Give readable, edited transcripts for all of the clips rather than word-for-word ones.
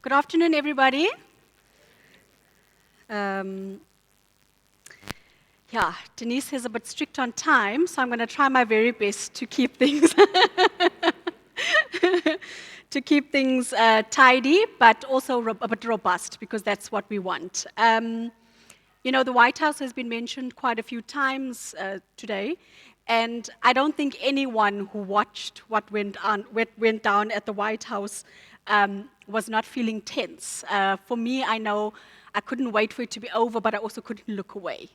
Good afternoon, everybody. Yeah, Denise is a bit strict on time, so I'm going to try my very best to keep things tidy, but also a bit robust, because that's what we want. The White House has been mentioned quite a few times today, and I don't think anyone who watched what went down at the White House was not feeling tense. For me, I know I couldn't wait for it to be over, but I also couldn't look away.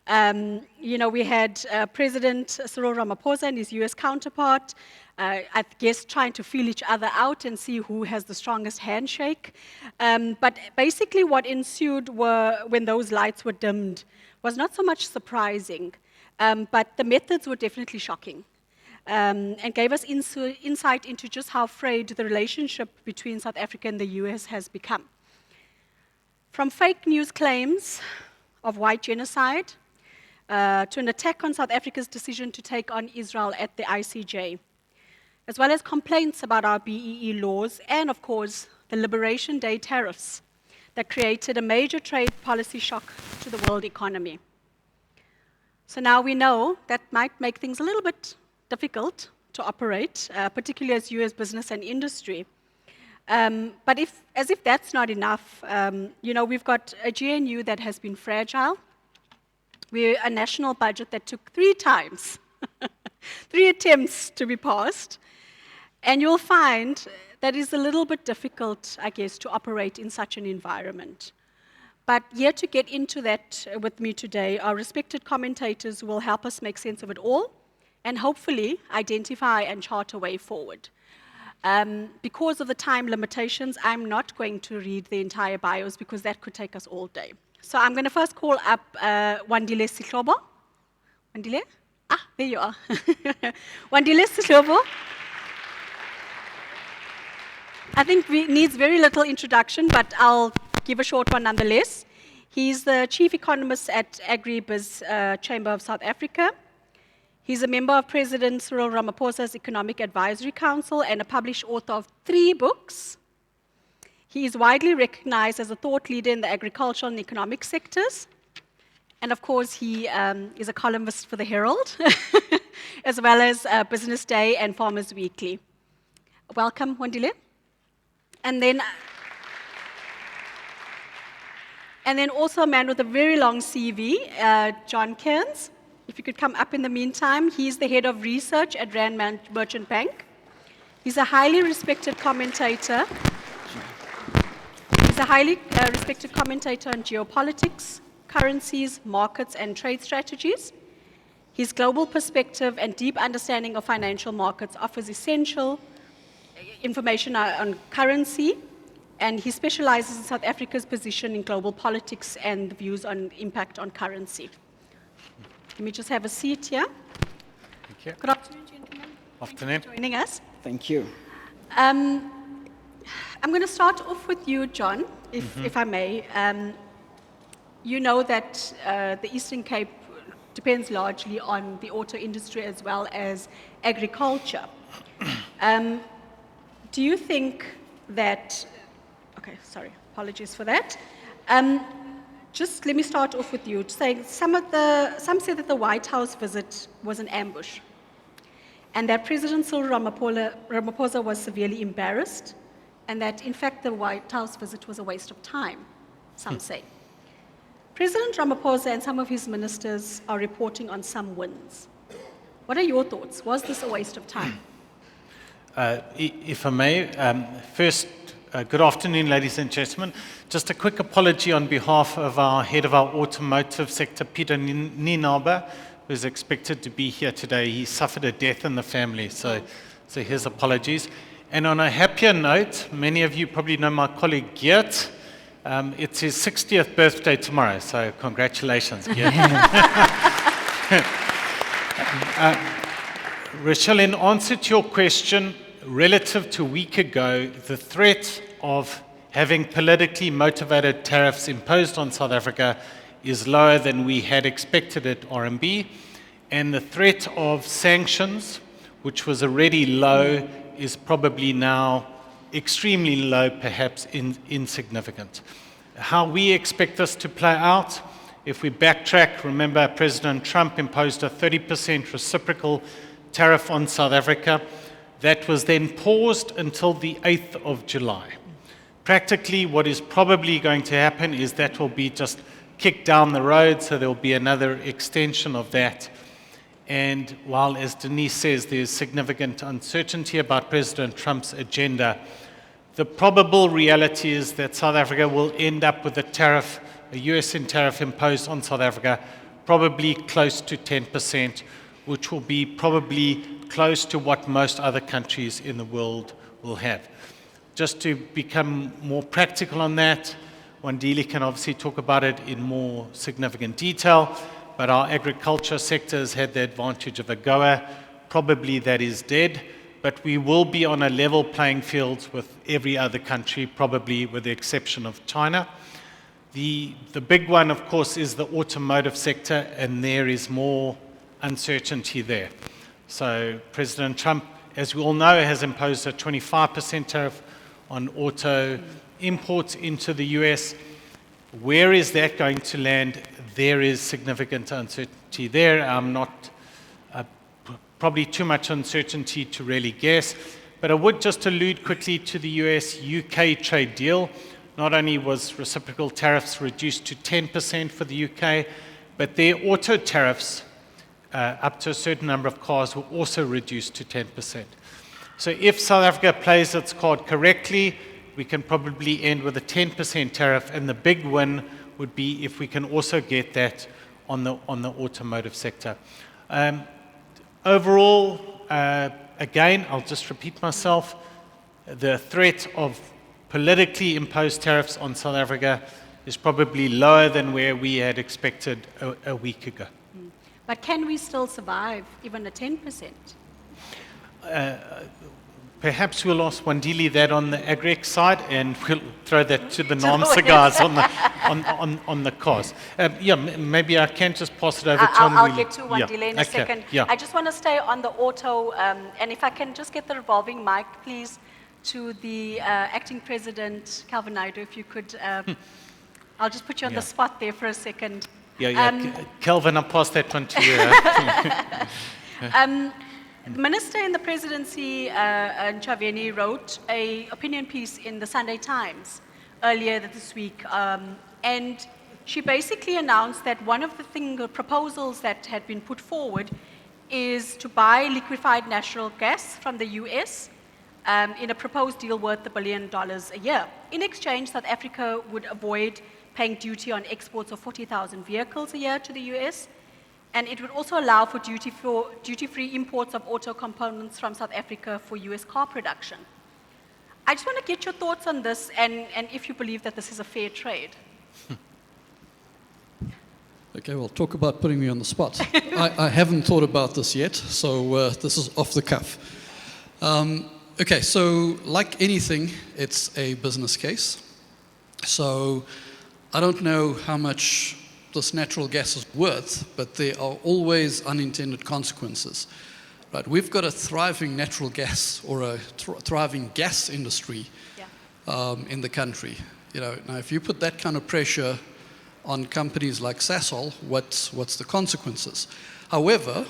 We had President Cyril Ramaphosa and his US counterpart, I guess trying to feel each other out and see who has the strongest handshake. But basically what ensued when those lights were dimmed was not so much surprising, but the methods were definitely shocking. And gave us insight into just how frayed the relationship between South Africa and the US has become. From fake news claims of white genocide to an attack on South Africa's decision to take on Israel at the ICJ, as well as complaints about our BEE laws and, of course, the Liberation Day tariffs that created a major trade policy shock to the world economy. So now we know that might make things a little bit difficult to operate, particularly as US business and industry. But as if that's not enough, we've got a GNU that has been fragile. We're a national budget that took 3 times, 3 attempts to be passed. And you'll find that it's a little bit difficult, I guess, to operate in such an environment. But here to get into that with me today are respected commentators who will help us make sense of it all and hopefully identify and chart a way forward. Because of the time limitations, I'm not going to read the entire bios because that could take us all day. So I'm going to first call up Wandile Sihlobo. Wandile? There you are. Wandile Sihlobo. I think needs very little introduction, but I'll give a short one nonetheless. He's the chief economist at Agbiz Chamber of South Africa. He's a member of President Cyril Ramaphosa's Economic Advisory Council and a published author of 3 books. He is widely recognized as a thought leader in the agricultural and economic sectors. And of course, he is a columnist for the Herald, as well as Business Day and Farmers Weekly. Welcome, Wandile. And then also a man with a very long CV, John Cairns. If you could come up in the meantime, he's the head of research at Rand Merchant Bank. He's a highly respected commentator. He's a highly respected commentator on geopolitics, currencies, markets, and trade strategies. His global perspective and deep understanding of financial markets offers essential information on currency, and he specializes in South Africa's position in global politics and views on impact on currency. Let me just have a seat here. Thank you. Good afternoon, gentlemen. Afternoon. Thank you for joining us. Thank you. I'm going to start off with you, John, if I may. You know that the Eastern Cape depends largely on the auto industry as well as agriculture. Do you think that, apologies for that. Just let me start off with you, saying some said that the White House visit was an ambush, and that President Cyril Ramaphosa was severely embarrassed, and that in fact the White House visit was a waste of time, some say. President Ramaphosa and some of his ministers are reporting on some wins. What are your thoughts? Was this a waste of time? If I may, first, good afternoon, ladies and gentlemen. Just a quick apology on behalf of our head of our automotive sector, Peter Nienaber, who is expected to be here today. He suffered a death in the family, so his apologies. And on a happier note, many of you probably know my colleague Geert. It's his 60th birthday tomorrow, so congratulations, Geert. Rochelle, in answer to your question, relative to a week ago, the threat of having politically motivated tariffs imposed on South Africa is lower than we had expected at RMB, and the threat of sanctions, which was already low, is probably now extremely low, perhaps insignificant. How we expect this to play out, if we backtrack, remember President Trump imposed a 30% reciprocal tariff on South Africa. That was then paused until the 8th of July. Practically, what is probably going to happen is that will be just kicked down the road, so there will be another extension of that. And while, as Denise says, there's significant uncertainty about President Trump's agenda, the probable reality is that South Africa will end up with a tariff, a US tariff imposed on South Africa, probably close to 10%, which will be probably close to what most other countries in the world will have. Just to become more practical on that, Wandile can obviously talk about it in more significant detail, but our agriculture sector has had the advantage of AGOA. Probably that is dead, but we will be on a level playing field with every other country, probably with the exception of China. The big one, of course, is the automotive sector, and there is more uncertainty there. So President Trump, as we all know, has imposed a 25% tariff on auto imports into the US. Where is that going to land? There is significant uncertainty there. Not probably too much uncertainty to really guess, but I would just allude quickly to the US-UK trade deal. Not only was reciprocal tariffs reduced to 10% for the UK, but their auto tariffs up to a certain number of cars were also reduced to 10%. So if South Africa plays its card correctly, we can probably end with a 10% tariff, and the big win would be if we can also get that on the automotive sector. Overall, again, I'll just repeat myself, the threat of politically imposed tariffs on South Africa is probably lower than where we had expected a week ago. But can we still survive even at 10%? Perhaps we'll ask Wandile that on the agri side, and we'll throw that to the NAMSA guys on the cars. Maybe I can just pass it over to Wandile. I'll get to Wandile in a second. Yeah. I just want to stay on the auto, and if I can just get the revolving mic, please, to the acting president, Calvin Naidoo, if you could. I'll just put you on the spot there for a second. Kelvin, I'll pass that one to you. The minister in the presidency, Nchaveni, wrote an opinion piece in the Sunday Times earlier this week, and she basically announced that one of the proposals that had been put forward is to buy liquefied natural gas from the US in a proposed deal worth $1 billion a year. In exchange, South Africa would avoid paying duty on exports of 40,000 vehicles a year to the US, and it would also allow for duty-free imports of auto components from South Africa for US car production. I just want to get your thoughts on this, and if you believe that this is a fair trade. Okay, well, talk about putting me on the spot. I haven't thought about this yet, so this is off the cuff. Okay, so like anything, it's a business case. So I don't know how much this natural gas is worth, but there are always unintended consequences. Right? We've got a thriving natural gas or a thriving gas industry in the country. Now if you put that kind of pressure on companies like Sasol, what's the consequences? However,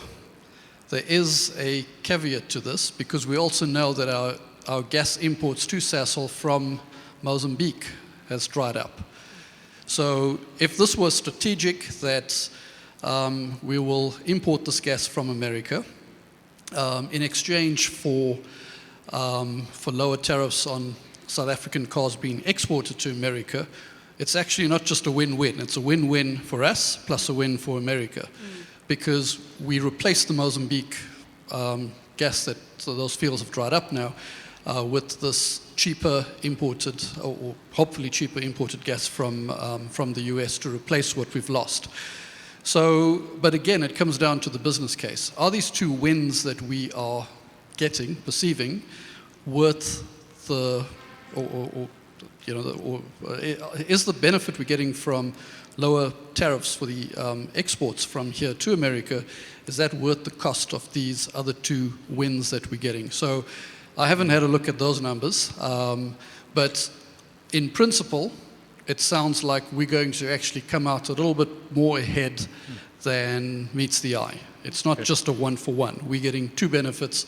there is a caveat to this, because we also know that our gas imports to Sasol from Mozambique has dried up. So if this was strategic, that we will import this gas from America in exchange for lower tariffs on South African cars being exported to America, it's actually not just a win-win. It's a win-win for us plus a win for America, because we replace the Mozambique gas so those fields have dried up now with this cheaper imported, or hopefully cheaper imported gas from the US to replace what we've lost. So, but again, it comes down to the business case. Are these two wins that we are perceiving, worth is the benefit we're getting from lower tariffs for the exports from here to America, is that worth the cost of these other two wins that we're getting? So I haven't had a look at those numbers, but in principle, it sounds like we're going to actually come out a little bit more ahead than meets the eye. It's not just a one-for-one. We're getting two benefits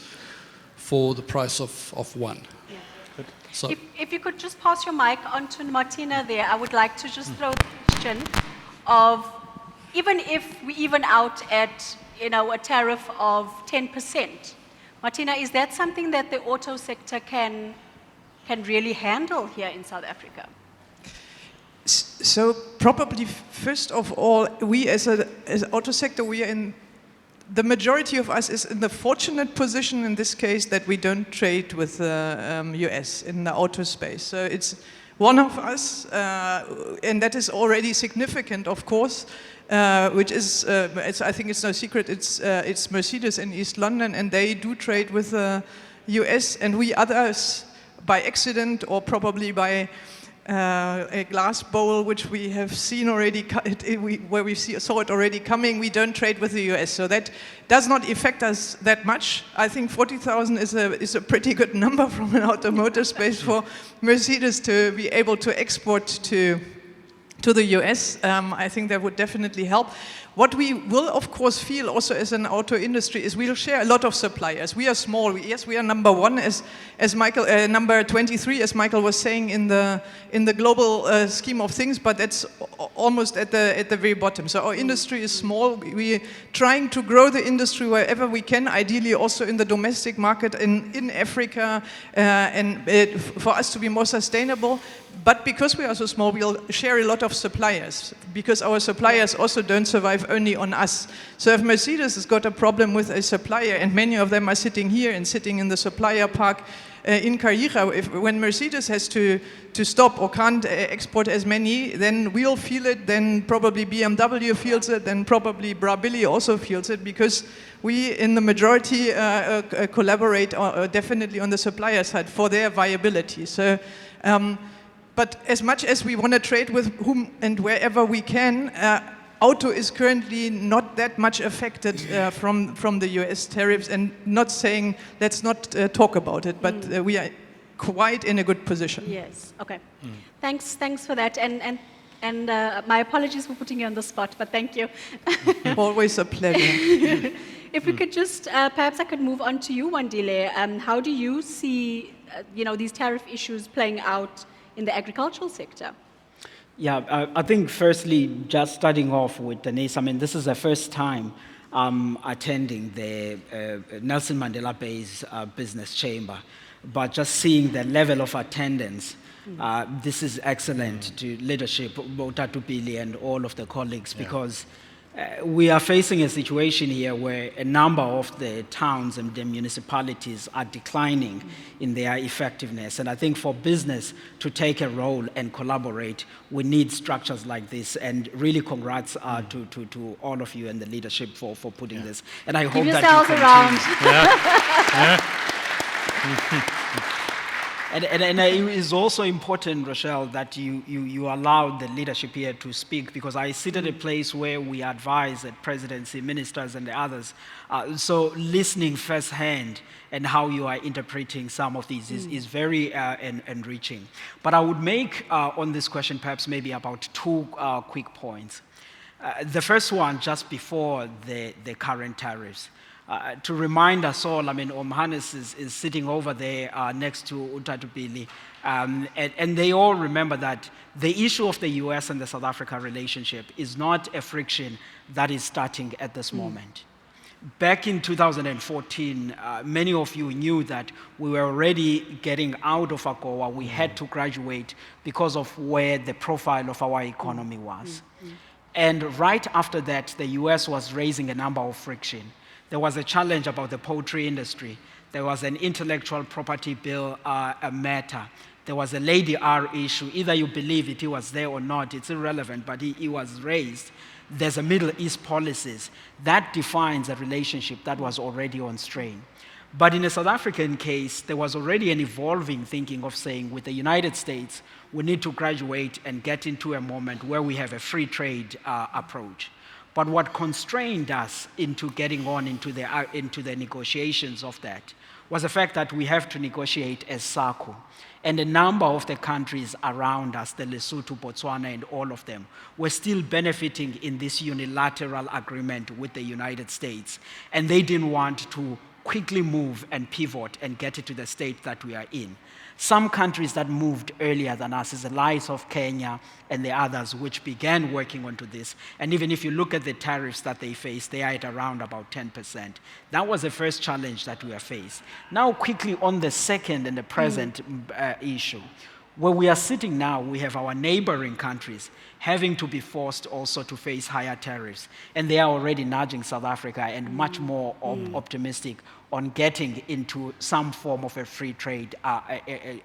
for the price of one. Yeah. So, If you could just pass your mic on to Martina there, I would like to just throw the question of, even if we even out at a tariff of 10%, Martina, is that something that the auto sector can really handle here in South Africa? So probably first of all, we as an auto sector, we are in, the majority of us is in the fortunate position in this case that we don't trade with the US in the auto space. So it's one of us, and that is already significant, of course, which is, I think it's no secret, it's Mercedes in East London, and they do trade with the US, and we others, by accident or probably by a glass bowl, which we have seen already, where we saw it already coming, we don't trade with the US. So that does not affect us that much. I think 40,000 is a pretty good number from an automotive space for Mercedes to be able to export to the US. I think that would definitely help. What we will, of course, feel also as an auto industry is we'll share a lot of suppliers. We are small. Yes, we are number one, as Michael, number 23, as Michael was saying in the global scheme of things. But that's almost at the very bottom. So our industry is small. We're trying to grow the industry wherever we can. Ideally, also in the domestic market in Africa, and for us to be more sustainable. But because we are so small, we'll share a lot of suppliers, because our suppliers also don't survive only on us. So if Mercedes has got a problem with a supplier, and many of them are sitting here and sitting in the supplier park in Karira, when Mercedes has to stop or can't export as many, then we'll feel it, then probably BMW feels it, then probably Brabili also feels it, because we in the majority collaborate definitely on the supplier side for their viability. So. But as much as we want to trade with whom and wherever we can, auto is currently not that much affected from the US tariffs, and not saying let's not talk about it, but we are quite in a good position. Yes, okay. Thanks for that. And my apologies for putting you on the spot, but thank you. Always a pleasure. If we could just, perhaps I could move on to you, Wandile. How do you see, these tariff issues playing out in the agricultural sector? Yeah, I think firstly, just starting off with Denise, I mean, this is the first time I'm attending the Nelson Mandela Bay's business chamber, but just seeing the level of attendance, this is excellent to leadership, Tatu Pili and all of the colleagues, because we are facing a situation here where a number of the towns and the municipalities are declining in their effectiveness. And I think for business to take a role and collaborate, we need structures like this. And really congrats to all of you and the leadership for putting this. And I hope that you continue. And it is also important, Rochelle, that you allow the leadership here to speak, because I sit at a place where we advise the presidency, ministers, and the others. So listening firsthand and how you are interpreting some of these is very enriching. But I would make on this question perhaps maybe about two quick points. The first one, just before the current tariffs. To remind us all, I mean, Hannes is sitting over there next to Utatupili, and they all remember that the issue of the US and the South Africa relationship is not a friction that is starting at this moment. Back in 2014, many of you knew that we were already getting out of AGOA. We had to graduate because of where the profile of our economy was. And right after that, the US was raising a number of friction. There was a challenge about the poultry industry. There was an intellectual property bill matter. There was a Lady R issue. Either you believe it was there or not, it's irrelevant, but it was raised. There's a Middle East policies. That defines a relationship that was already on strain. But in a South African case, there was already an evolving thinking of saying, with the United States, we need to graduate and get into a moment where we have a free trade approach. But what constrained us into getting on into the negotiations of that was the fact that we have to negotiate as SACU. And a number of the countries around us, the Lesotho, Botswana, and all of them, were still benefiting in this unilateral agreement with the United States. And they didn't want to quickly move and pivot and get it to the state that we are in. Some countries that moved earlier than us is the likes of Kenya and the others which began working onto this. And even if you look at the tariffs that they face, they are at around about 10%. That was the first challenge that we are faced. Now quickly on the second and the present issue. Where we are sitting now, we have our neighboring countries having to be forced also to face higher tariffs. And they are already nudging South Africa and much more optimistic on getting into some form of a free trade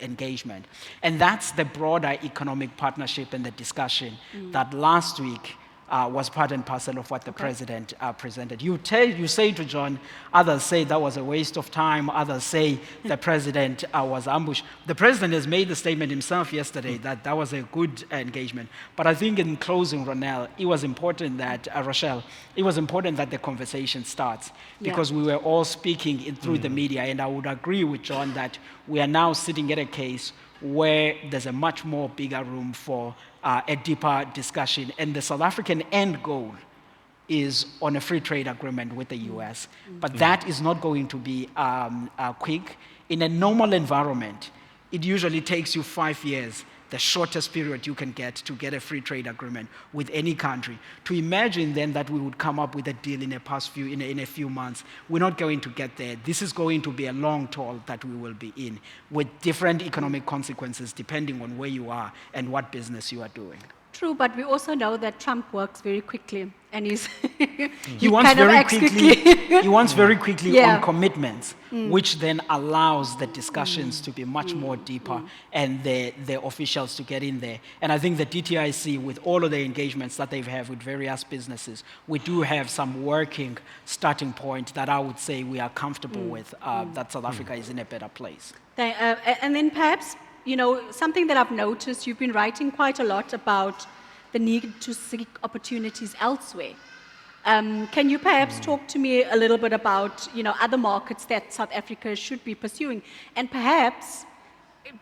engagement. And that's the broader economic partnership and the discussion that last week was part and parcel of what the president presented. You say to John, others say that was a waste of time, others say the president was ambushed. The president has made the statement himself yesterday that that was a good engagement. But I think in closing, Ronelle, it was important that, Rochelle, it was important that the conversation starts because we were all speaking through the media, and I would agree with John that we are now sitting at a case where there's a much more bigger room for a deeper discussion. And the South African end goal is on a free trade agreement with the US. But that is not going to be quick. In a normal environment, it usually takes you 5 years, the shortest period you can get to get a free trade agreement with any country. To imagine then that we would come up with a deal in a few months, we're not going to get there. This is going to be a long haul that we will be in with different economic consequences depending on where you are and what business you are doing. True, but we also know that Trump works very quickly, and he wants very quickly on commitments, which then allows the discussions to be much more deeper and the officials to get in there. And I think the DTIC, with all of the engagements that they've had with various businesses, we do have some working starting point that I would say we are comfortable with, that South Africa is in a better place. And then perhaps, something that I've noticed, you've been writing quite a lot about the need to seek opportunities elsewhere. Can you perhaps talk to me a little bit about, other markets that South Africa should be pursuing? And perhaps,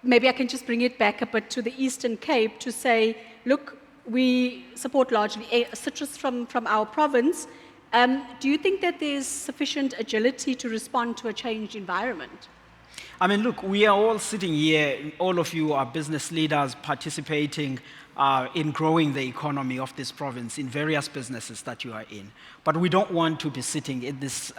maybe I can just bring it back a bit to the Eastern Cape to say, look, we support largely citrus from our province. Do you think that there's sufficient agility to respond to a changed environment? I mean, look, we are all sitting here, all of you are business leaders participating in growing the economy of this province in various businesses that you are in. But we don't want to be sitting in this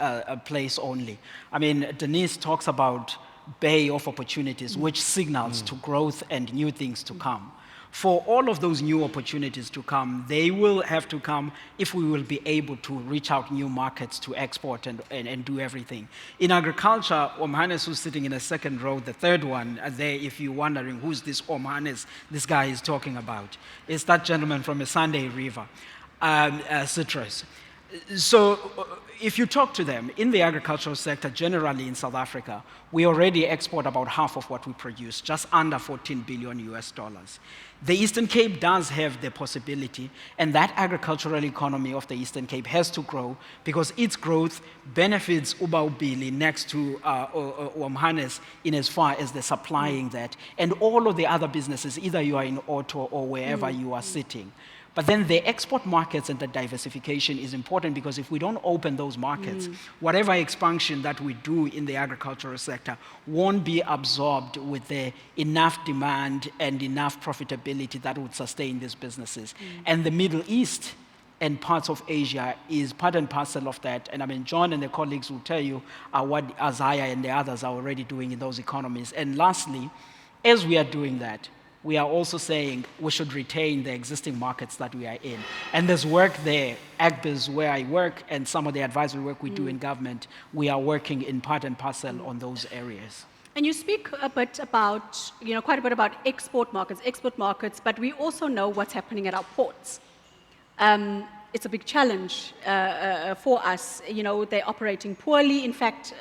place only. I mean, Denise talks about bay of opportunities, which signals to growth and new things to come. For all of those new opportunities to come, they will have to come if we will be able to reach out new markets to export and do everything. In agriculture, Omhanes, who's sitting in the second row, the third one there, if you're wondering who's this Omhanes this guy is talking about, is that gentleman from the Sunday River, citrus. So if you talk to them, in the agricultural sector, generally in South Africa, we already export about half of what we produce, just under $14 billion US. The Eastern Cape does have the possibility, and that agricultural economy of the Eastern Cape has to grow because its growth benefits Ubaubili next to Omhanes in as far as the supplying that, and all of the other businesses, either you are in auto or wherever you are sitting. But then the export markets and the diversification is important because if we don't open those markets, whatever expansion that we do in the agricultural sector won't be absorbed with the enough demand and enough profitability that would sustain these businesses. And the Middle East and parts of Asia is part and parcel of that. And I mean, John and the colleagues will tell you what Azaya and the others are already doing in those economies. And lastly, as we are doing that, we are also saying we should retain the existing markets that we are in. And there's work there. Agbiz, where I work, and some of the advisory work we do in government, we are working in part and parcel on those areas. And you speak a bit about, quite a bit about export markets, but we also know what's happening at our ports. It's a big challenge for us. They're operating poorly. In fact,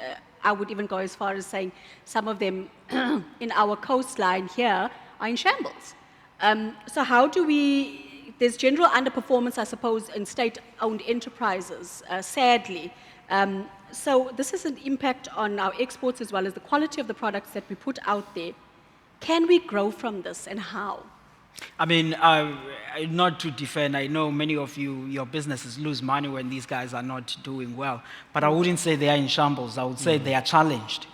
I would even go as far as saying some of them in our coastline here are in shambles. So how do there's general underperformance, I suppose, in state-owned enterprises, sadly. So this is an impact on our exports as well as the quality of the products that we put out there. Can we grow from this, and how? I mean, not to defend, I know many of you, your businesses lose money when these guys are not doing well, but I wouldn't say they are in shambles. I would say they are challenged.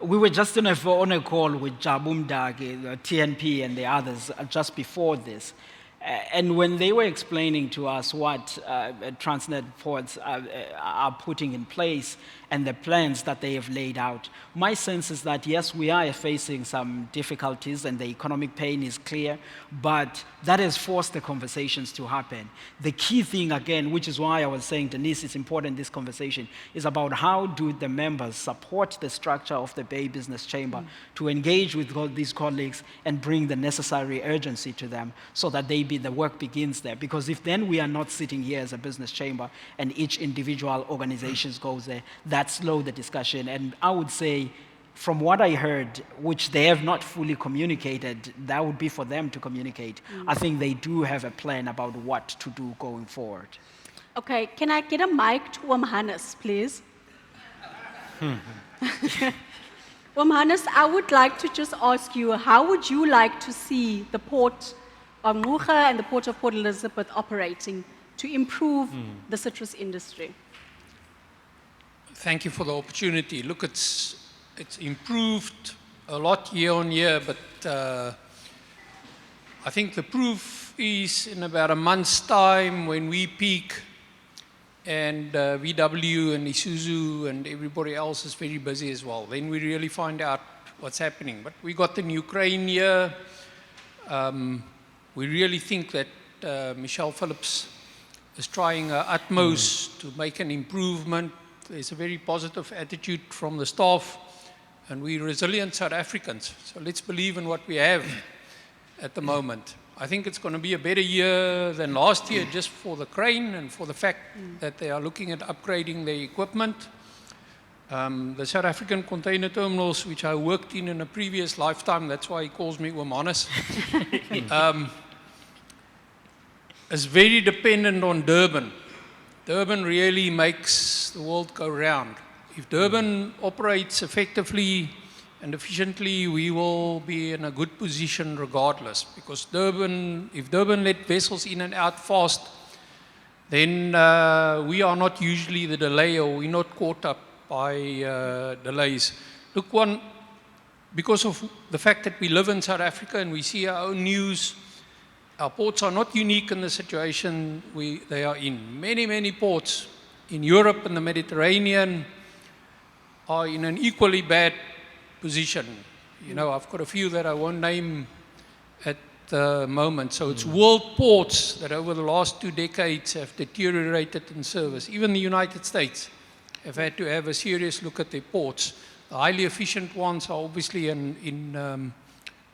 We were just on a call with Jabumdag, TNP and the others just before this. And when they were explaining to us what Transnet ports are putting in place and the plans that they have laid out, my sense is that, yes, we are facing some difficulties and the economic pain is clear, but that has forced the conversations to happen. The key thing, again, which is why I was saying, Denise, it's important this conversation, is about how do the members support the structure of the Bay Business Chamber to engage with these colleagues and bring the necessary urgency to them so that the work begins there. Because if then we are not sitting here as a business chamber and each individual organization goes there, that slows the discussion. And I would say, from what I heard, which they have not fully communicated, that would be for them to communicate. I think they do have a plan about what to do going forward. Okay, can I get a mic to Hannes, please? Hannes, I would like to just ask you, how would you like to see the port of Ngqura and the port of Port Elizabeth operating to improve the citrus industry? Thank you for the opportunity. Look, it's improved a lot year on year, but I think the proof is in about a month's time when we peak and VW and Isuzu and everybody else is very busy as well. Then we really find out what's happening. But we got in Ukraine here. We really think that Michelle Phillips is trying her utmost to make an improvement. There's a very positive attitude from the staff, and we're resilient South Africans. So let's believe in what we have at the moment. I think it's going to be a better year than last year just for the crane and for the fact that they are looking at upgrading their equipment. The South African container terminals, which I worked in a previous lifetime, that's why he calls me Hannes, is very dependent on Durban. Durban really makes the world go round. If Durban operates effectively and efficiently, we will be in a good position regardless. Because if Durban let vessels in and out fast, then we are not usually the delay, or we're not caught up by delays. Look, because of the fact that we live in South Africa and we see our own news, our ports are not unique in the situation they are in. Many, many ports in Europe and the Mediterranean are in an equally bad position. You know, I've got a few that I won't name at the moment. So it's world ports that over the last 2 decades have deteriorated in service. Even the United States have had to have a serious look at their ports. The highly efficient ones are obviously in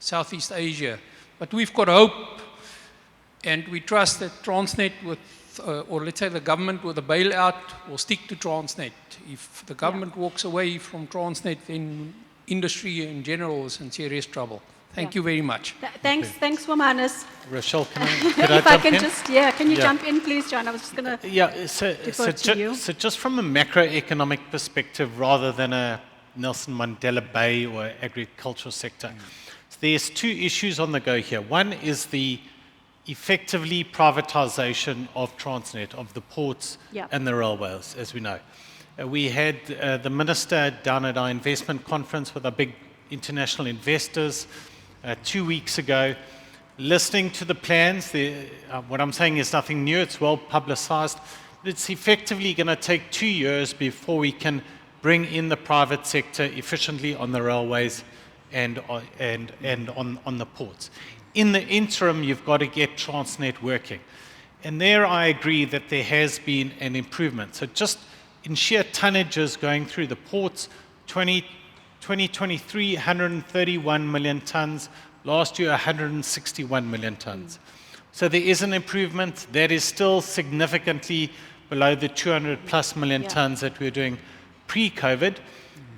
Southeast Asia. But we've got hope, and we trust that Transnet or let's say the government with a bailout will stick to Transnet. If the government walks away from Transnet, then industry in general is in serious trouble. Thank you very much. Thanks, Hannes. Rochelle, can I If I jump can in? just, can you jump in, please, John? I was just going to So just from a macroeconomic perspective, rather than a Nelson Mandela Bay or agricultural sector, there's 2 issues on the go here. One is the effectively privatization of Transnet, of the ports and the railways, as we know. We had the minister down at our investment conference with our big international investors 2 weeks ago, listening to the plans. What I'm saying is nothing new, it's well publicized. It's effectively going to take 2 years before we can bring in the private sector efficiently on the railways and on the ports. In the interim, you've got to get Transnet working. And there I agree that there has been an improvement. So just in sheer tonnages going through the ports, 2023, 131 million tons. Last year, 161 million tons. So there is an improvement. That is still significantly below the 200 plus million tons that we were doing pre-COVID.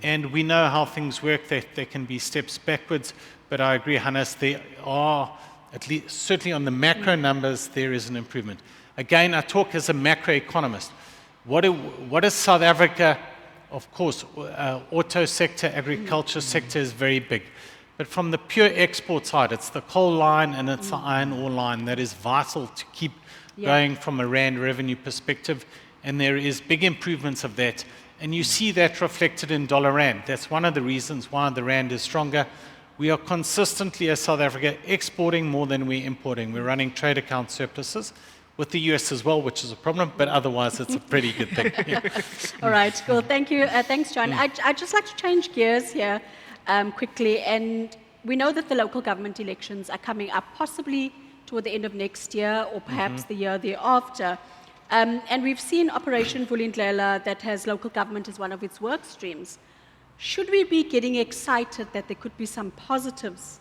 And we know how things work. There can be steps backwards. But I agree, Hannes, there are, at least certainly on the macro numbers, there is an improvement. Again, I talk as a macroeconomist. What is South Africa? Of course, auto sector, agriculture sector is very big. But from the pure export side, it's the coal line and it's the iron ore line that is vital to keep going from a rand revenue perspective. And there is big improvements of that. And you see that reflected in dollar rand. That's one of the reasons why the rand is stronger. We are consistently, as South Africa, exporting more than we're importing. We're running trade account surpluses with the US as well, which is a problem, but otherwise it's a pretty good thing. Yeah. All right, cool. Thank you. Thanks, John. I'd just like to change gears here quickly. And we know that the local government elections are coming up possibly toward the end of next year or perhaps the year thereafter. And we've seen Operation Vulindlela that has local government as one of its work streams. Should we be getting excited that there could be some positives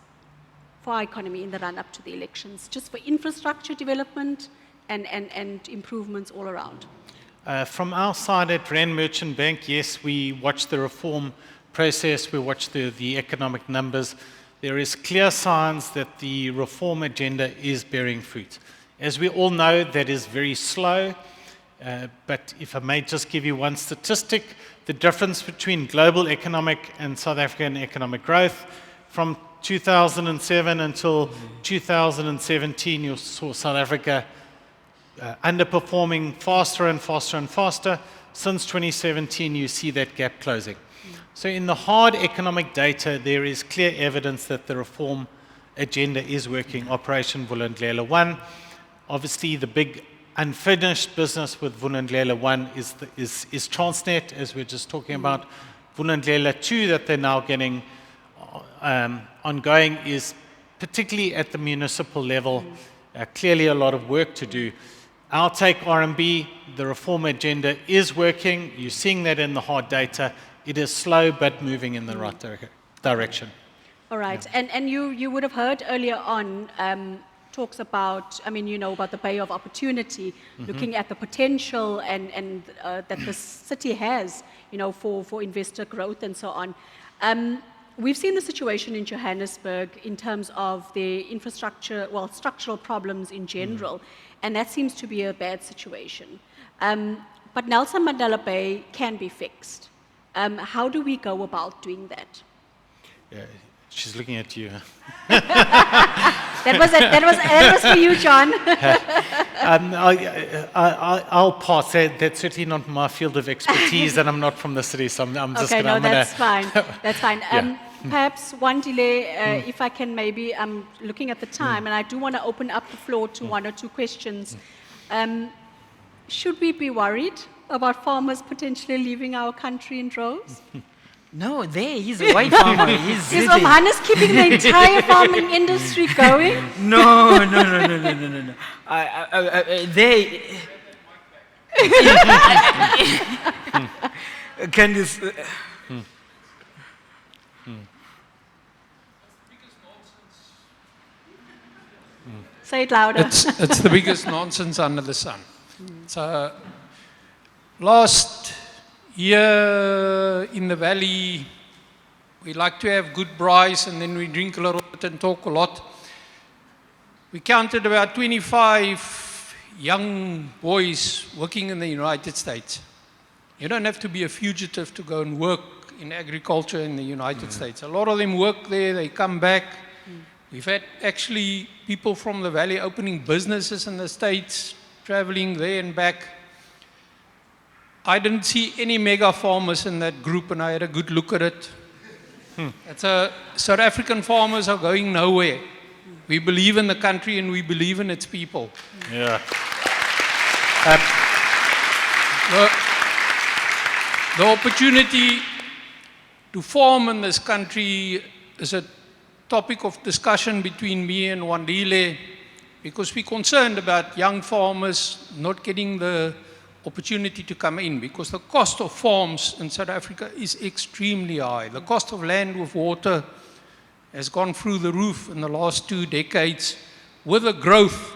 for our economy in the run-up to the elections, just for infrastructure development and improvements all around? From our side at Rand Merchant Bank, yes, we watch the reform process, we watch the economic numbers. There is clear signs that the reform agenda is bearing fruit. As we all know, that is very slow, but if I may just give you one statistic, the difference between global economic and South African economic growth, from 2007 until 2017, you saw South Africa underperforming faster and faster and faster. Since 2017, you see that gap closing. So in the hard economic data, there is clear evidence that the reform agenda is working. Operation Vulindlela 1. Obviously, the big unfinished business with Vulindlela 1 is Transnet, as we're just talking about. Vulindlela 2 that they're now getting ongoing is particularly at the municipal level, clearly a lot of work to do. Our take RMB, the reform agenda is working. You're seeing that in the hard data. It is slow but moving in the right direction. All right, and you would have heard earlier on talks about, I mean, you know, about the Bay of Opportunity, looking at the potential and that the city has, you know, for investor growth and so on. We've seen the situation in Johannesburg in terms of the infrastructure, well, structural problems in general, and that seems to be a bad situation. But Nelson Mandela Bay can be fixed. How do we go about doing that? Yeah, she's looking at you. That was for you, John. I'll pass. That's certainly not my field of expertise, and I'm not from the city, so I'm just okay, going to... no, that's fine. That's fine. Yeah. Perhaps Wandile, if I can maybe, I'm looking at the time, and I do want to open up the floor to one or two questions. Should we be worried about farmers potentially leaving our country in droves? No, he's a white farmer. Is Hannes keeping the entire farming industry going? No. Candice. Say it louder. It's the biggest nonsense under the sun. So, last year in the valley, we like to have good braais and then we drink a little bit and talk a lot. We counted about 25 young boys working in the United States. You don't have to be a fugitive to go and work in agriculture in the United States. A lot of them work there, they come back. We've had actually people from the valley opening businesses in the States, traveling there and back. I didn't see any mega farmers in that group, and I had a good look at it. South African farmers are going nowhere. We believe in the country and we believe in its people. Yeah. The opportunity to farm in this country is a topic of discussion between me and Wandile, because we're concerned about young farmers not getting the opportunity to come in, because the cost of farms in South Africa is extremely high. The cost of land with water has gone through the roof in the last 2 decades, with the growth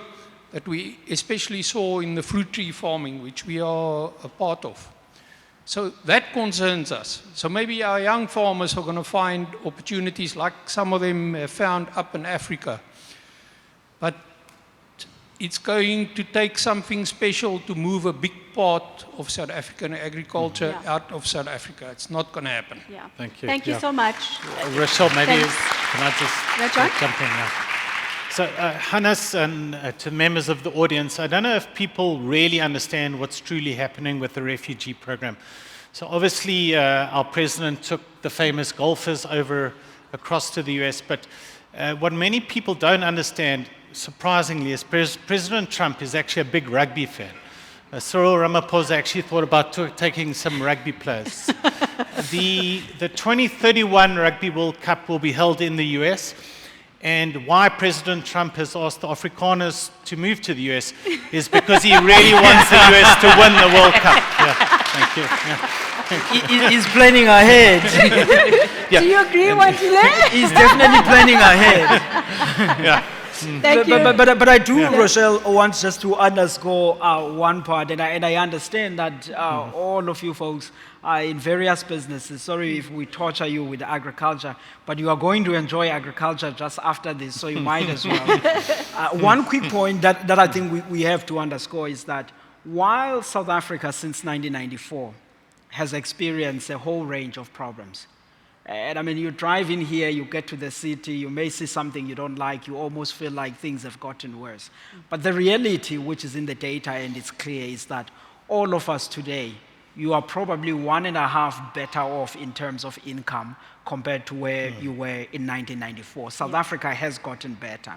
that we especially saw in the fruit tree farming, which we are a part of. So that concerns us. So maybe our young farmers are going to find opportunities like some of them have found up in Africa. But it's going to take something special to move a big part of South African agriculture out of South Africa. It's not going to happen. Yeah. Thank you. Thank you so much. Rochelle, maybe Thanks. can I just jump in now? So, Hannes, and to members of the audience, I don't know if people really understand what's truly happening with the refugee program. So obviously, our president took the famous golfers over across to the US, but what many people don't understand, surprisingly, is President Trump is actually a big rugby fan. Cyril Ramaphosa actually thought about taking some rugby players. The 2031 Rugby World Cup will be held in the US, and why President Trump has asked the Afrikaners to move to the US is because he really wants the US to win the World Cup. Yeah, thank you. Yeah. He's planning ahead. Do you agree, Wandile? He's definitely planning ahead. Yeah. Thank you. But I do, Rochelle, want just to underscore one part, and I understand that all of you folks are in various businesses. Sorry if we torture you with agriculture, but you are going to enjoy agriculture just after this, so you might as well. One quick point that I think we have to underscore is that while South Africa since 1994 has experienced a whole range of problems, and I mean, you drive in here, you get to the city, you may see something you don't like, you almost feel like things have gotten worse. But the reality, which is in the data and it's clear, is that all of us today, you are probably 1.5 better off in terms of income compared to where you were in 1994. South Africa has gotten better.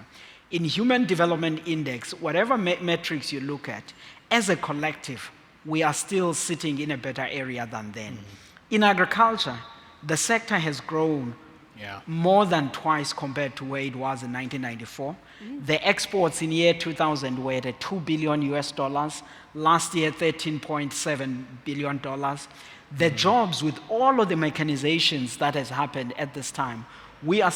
In Human Development Index, whatever metrics you look at, as a collective, we are still sitting in a better area than then. In agriculture, the sector has grown more than twice compared to where it was in 1994. The exports in year 2000 were at $2 billion US. Last year, $13.7 billion. The jobs with all of the mechanizations that has happened at this time, we are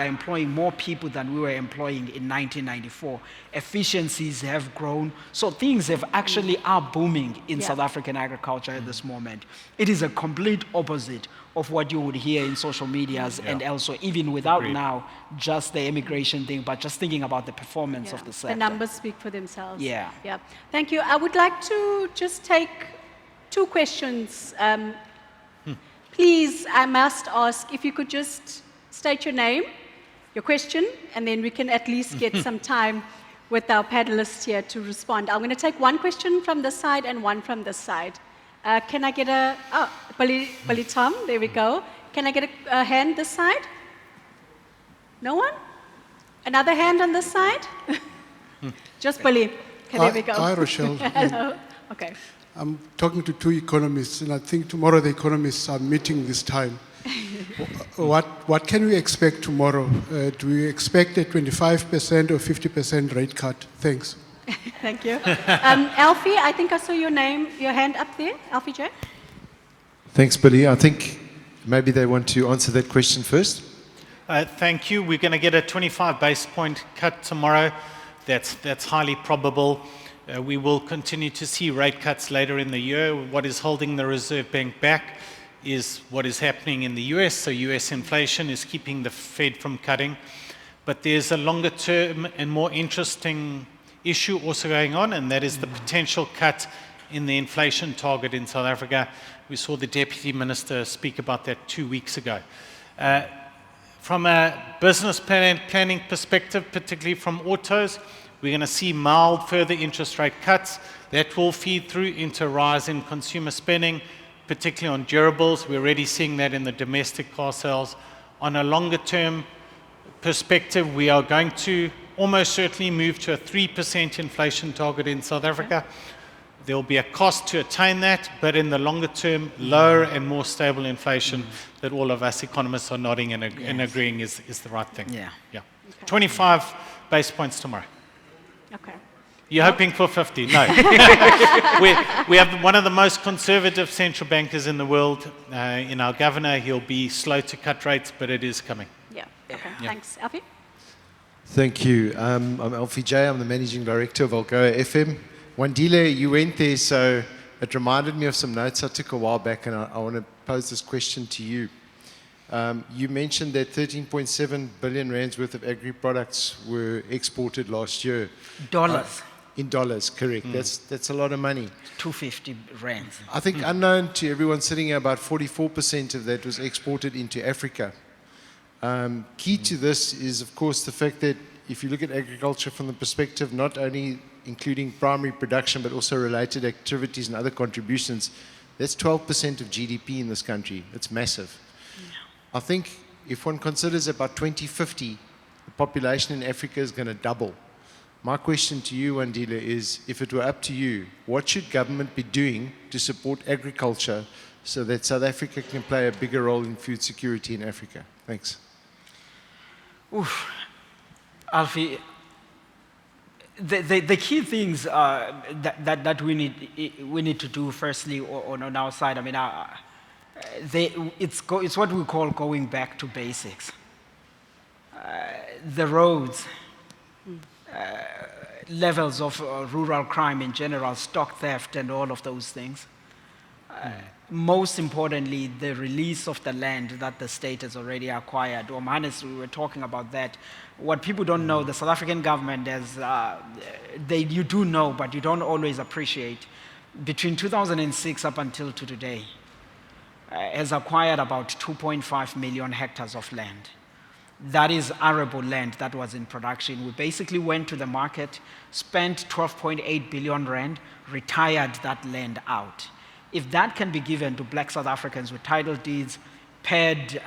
employing more people than we were employing in 1994. Efficiencies have grown. So things have actually are booming in South African agriculture at this moment. It is a complete opposite of what you would hear in social medias and also even without now just the immigration thing, but just thinking about the performance of the sector. The numbers speak for themselves. Yeah. Thank you. I would like to just take 2 questions. Please, I must ask if you could just state your name, your question, and then we can at least get some time with our panelists here to respond. I'm going to take 1 question from this side and 1 from this side. Can I get Billy Tom, there we go. Can I get a hand this side? No one? Another hand on this side? Just Billy. Okay, there we go. Hi, Rochelle. Hello. Okay. I'm talking to 2 economists, and I think tomorrow the economists are meeting this time. What can we expect tomorrow? Do we expect a 25% or 50% rate cut? Thanks. Thank you. Alfie, I think I saw your hand up there. Alfie J. Thanks, Billy. I think maybe they want to answer that question first. Thank you. We're going to get a 25 base point cut tomorrow. That's highly probable. We will continue to see rate cuts later in the year. What is holding the Reserve Bank back is what is happening in the US. So US inflation is keeping the Fed from cutting. But there's a longer term and more interesting issue also going on, and that is the potential cut in the inflation target in South Africa. We saw the Deputy Minister speak about that 2 weeks ago. From a business planning perspective, particularly from autos, we're going to see mild further interest rate cuts. That will feed through into a rise in consumer spending, particularly on durables. We're already seeing that in the domestic car sales. On a longer term perspective, we are going to almost certainly move to a 3% inflation target in South Africa. There will be a cost to attain that, but in the longer term, lower and more stable inflation that all of us economists are nodding and agreeing is the right thing. Yeah. Okay. 25 base points tomorrow. Okay. You're hoping for 50? No. we have one of the most conservative central bankers in the world. In our governor, he'll be slow to cut rates, but it is coming. Yeah. Okay. Thanks. Alfie? Thank you. I'm Alfie J. I'm the Managing Director of Algoa FM. Wandile, you went there, so it reminded me of some notes I took a while back, and I want to pose this question to you. You mentioned that 13.7 billion rands worth of agri-products were exported last year. Dollars. In dollars, correct. That's a lot of money. 250 rands. I think unknown to everyone sitting here, about 44% of that was exported into Africa. Key to this is, of course, the fact that if you look at agriculture from the perspective not only including primary production but also related activities and other contributions, that's 12% of GDP in this country. It's massive. I think if one considers about 2050, the population in Africa is going to double. My question to you, Wandile, is if it were up to you, what should government be doing to support agriculture so that South Africa can play a bigger role in food security in Africa? Thanks. Oof. Alfie, the key things that we need to do firstly on our side, I mean, it's what we call going back to basics. The roads, levels of rural crime in general, stock theft and all of those things. Most importantly, the release of the land that the state has already acquired. Hannes, we were talking about that. What people don't know, the South African government has, you do know, but you don't always appreciate, between 2006 up until to today, has acquired about 2.5 million hectares of land. That is arable land that was in production. We basically went to the market, spent 12.8 billion rand, retired that land out. If that can be given to black South Africans with title deeds, paired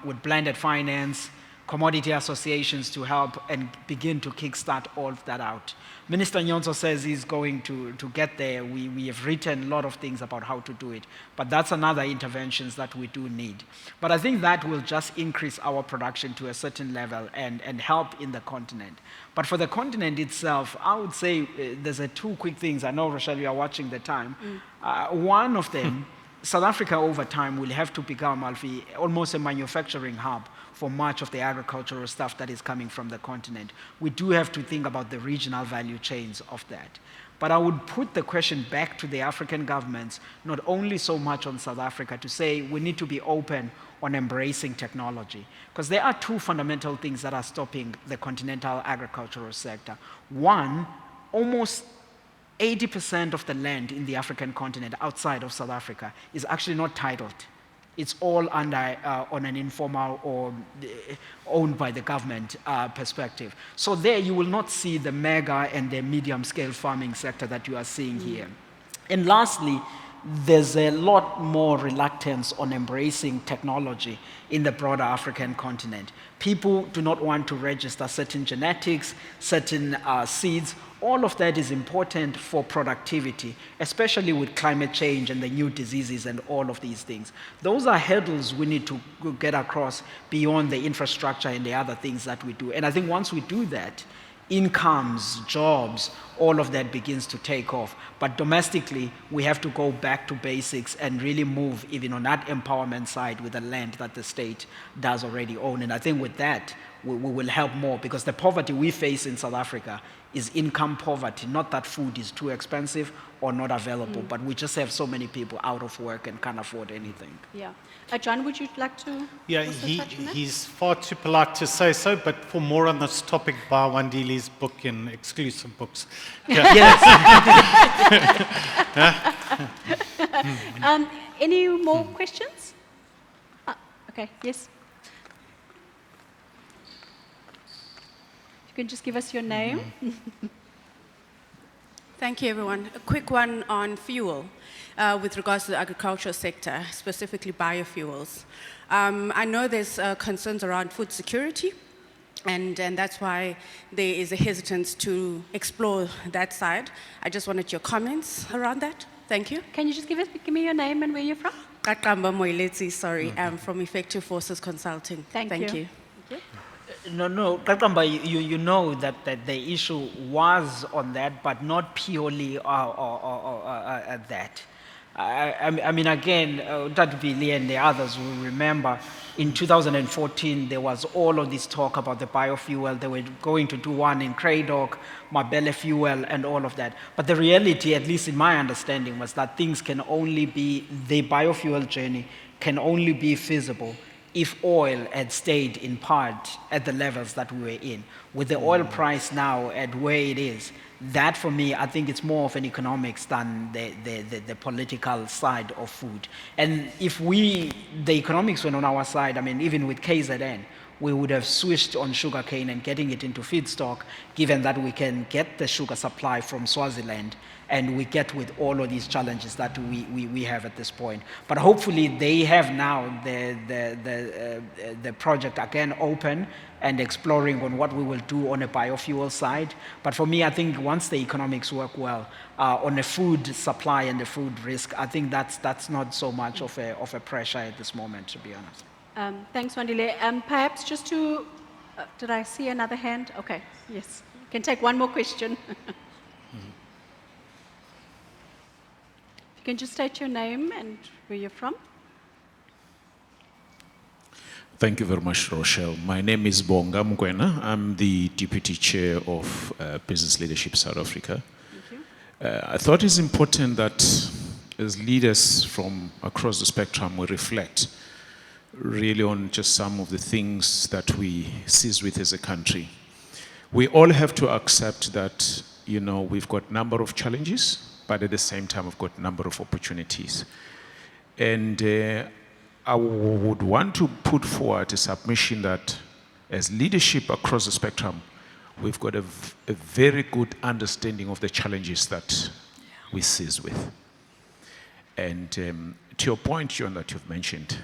with blended finance, commodity associations to help and begin to kickstart all of that out. Minister Nyonso says he's going to get there. We have written a lot of things about how to do it, but that's another interventions that we do need. But I think that will just increase our production to a certain level and help in the continent. But for the continent itself, I would say there's two quick things. I know, Rochelle, you are watching the time. One of them, South Africa over time will have to become, Alfie, almost a manufacturing hub for much of the agricultural stuff that is coming from the continent. We do have to think about the regional value chains of that. But I would put the question back to the African governments, not only so much on South Africa, to say we need to be open on embracing technology. Because there are two fundamental things that are stopping the continental agricultural sector. One, almost 80% of the land in the African continent outside of South Africa is actually not titled. It's all under on an informal or owned by the government perspective. So there you will not see the mega and the medium scale farming sector that you are seeing here. And lastly, there's a lot more reluctance on embracing technology in the broader African continent. People do not want to register certain genetics, certain seeds. All of that is important for productivity, especially with climate change and the new diseases and all of these things. Those are hurdles we need to get across beyond the infrastructure and the other things that we do. And I think once we do that, incomes, jobs, all of that begins to take off. But domestically, we have to go back to basics and really move even on that empowerment side with the land that the state does already own. And I think with that, we will help more, because the poverty we face in South Africa is income poverty, not that food is too expensive or not available, but we just have so many people out of work and can't afford anything. Yeah. John, would you like to? Yeah, touch on that? he's far too polite to say so, but for more on this topic, buy Wandile's book in exclusive books. Yeah. Yes. Any more questions? Okay, yes. You can just give us your name. Thank you, everyone. A quick one on fuel with regards to the agricultural sector, specifically biofuels. I know there's concerns around food security, and that's why there is a hesitance to explore that side. I just wanted your comments around that. Thank you. Can you just give me your name and where you're from? Kakamba Moiletsi, sorry, I'm from Effective Forces Consulting. Thank you. No, Kakamba, you know that the issue was on that, but not purely at that. I mean, again, Tadbili and the others will remember, in 2014, there was all of this talk about the biofuel. They were going to do one in Cradock, Mabele fuel, and all of that. But the reality, at least in my understanding, was that things can only be, the biofuel journey can only be feasible if oil had stayed in part at the levels that we were in. With the oil price now at where it is, that for me, I think it's more of an economics than the political side of food. And if the economics went on our side, I mean, even with KZN, we would have switched on sugarcane and getting it into feedstock, given that we can get the sugar supply from Swaziland, and we get with all of these challenges that we have at this point. But hopefully they have now the project again open and exploring on what we will do on a biofuel side. But for me, I think once the economics work well, on the food supply and the food risk, I think that's not so much of a pressure at this moment, to be honest. Thanks, Wandile. Perhaps just to, did I see another hand? Okay, yes. You can take one more question. You can just state your name and where you're from. Thank you very much, Rochelle. My name is Bonga Mkwena. I'm the Deputy Chair of Business Leadership South Africa. Thank you. I thought it's important that as leaders from across the spectrum, we reflect really on just some of the things that we seize with as a country. We all have to accept that, you know, we've got a number of challenges, but at the same time, we've got a number of opportunities. And I would want to put forward a submission that as leadership across the spectrum, we've got a very good understanding of the challenges that we seize with. And to your point, John, that you've mentioned,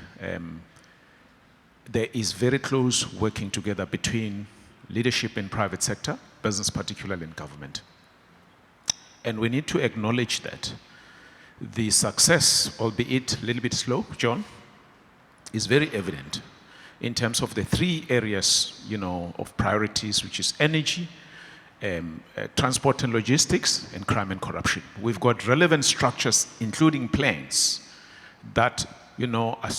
there is very close working together between leadership in private sector, business particularly, and government. And we need to acknowledge that the success, albeit a little bit slow, John, is very evident in terms of the three areas, you know, of priorities, which is energy, transport and logistics, and crime and corruption. We've got relevant structures, including plans, that, you know, are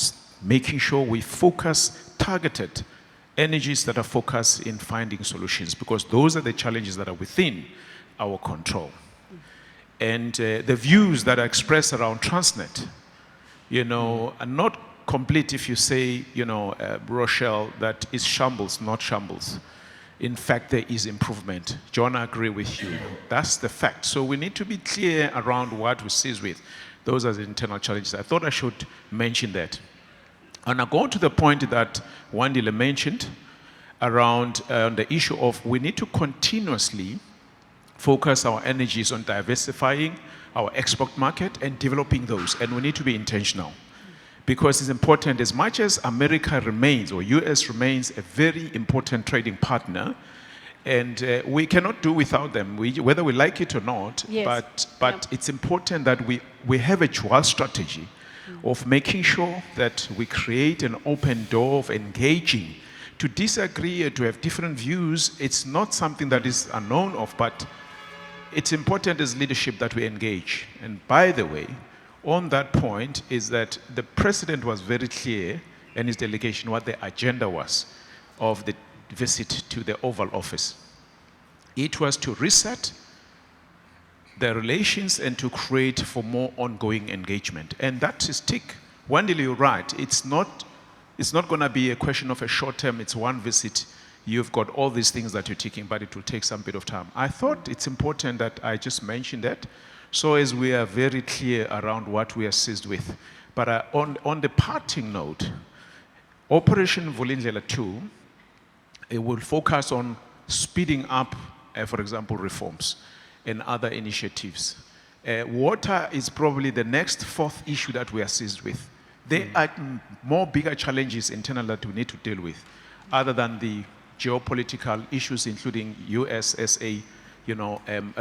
making sure we focus targeted energies that are focused in finding solutions, because those are the challenges that are within our control. And the views that are expressed around Transnet, you know, are not complete if you say, you know, Rochelle, that is shambles, not shambles. In fact, there is improvement. John, I agree with you. That's the fact. So we need to be clear around what we seize with. Those are the internal challenges. I thought I should mention that. And I go to the point that Wandile mentioned around the issue of we need to continuously focus our energies on diversifying our export market and developing those. And we need to be intentional. Because it's important, as much as America remains, or US remains, a very important trading partner, and we cannot do without them, whether we like it or not, yes. but it's important that we have a dual strategy of making sure that we create an open door of engaging. To disagree or to have different views, it's not something that is unknown of, but it's important as leadership that we engage. And by the way, on that point is that the president was very clear in his delegation what the agenda was of the visit to the Oval Office. It was to reset the relations and to create for more ongoing engagement. And that is tick. Wandile, you're right. It's not going to be a question of a short term, it's one visit. You've got all these things that you're ticking, but it will take some bit of time. I thought it's important that I just mentioned that, so as we are very clear around what we are seized with. But on the parting note, Operation Vulindlela 2, it will focus on speeding up, for example, reforms and other initiatives. Water is probably the next fourth issue that we are seized with. There are more bigger challenges internal that we need to deal with, other than the geopolitical issues, including US-SA,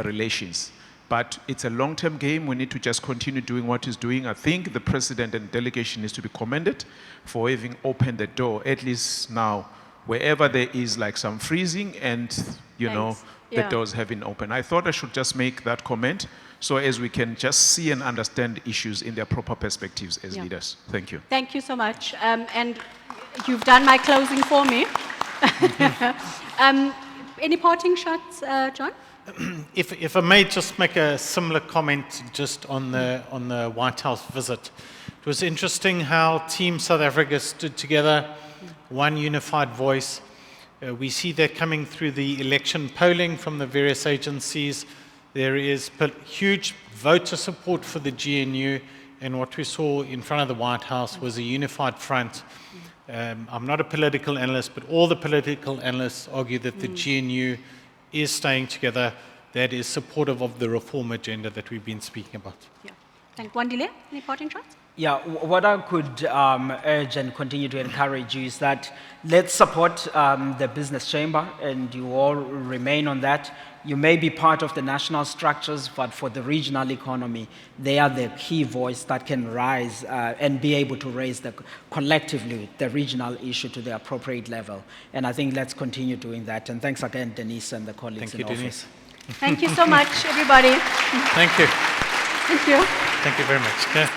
relations. But it's a long-term game. We need to just continue doing what he's doing. I think the president and delegation needs to be commended for having opened the door, at least now, wherever there is like some freezing and, the doors have been opened. I thought I should just make that comment so as we can just see and understand issues in their proper perspectives as leaders. Thank you. Thank you so much. And you've done my closing for me. Any parting shots, John? If I may just make a similar comment just on the White House visit, It was interesting how Team South Africa stood together, one unified voice. We see that coming through the election polling from the various agencies. There is huge voter support for the GNU, and what we saw in front of the White House was a unified front. I'm not a political analyst, but all the political analysts argue that the GNU is staying together, that is supportive of the reform agenda that we've been speaking about. Yeah. Thank Wandile. Any parting shots? Yeah, what I could urge and continue to encourage you is that let's support the business chamber, and you all remain on that. You may be part of the national structures, but for the regional economy, they are the key voice that can rise and be able to raise collectively the regional issue to the appropriate level. And I think let's continue doing that. And thanks again, Denise and the colleagues in office. Denise. Thank you so much, everybody. Thank you. Thank you. Thank you very much. Okay.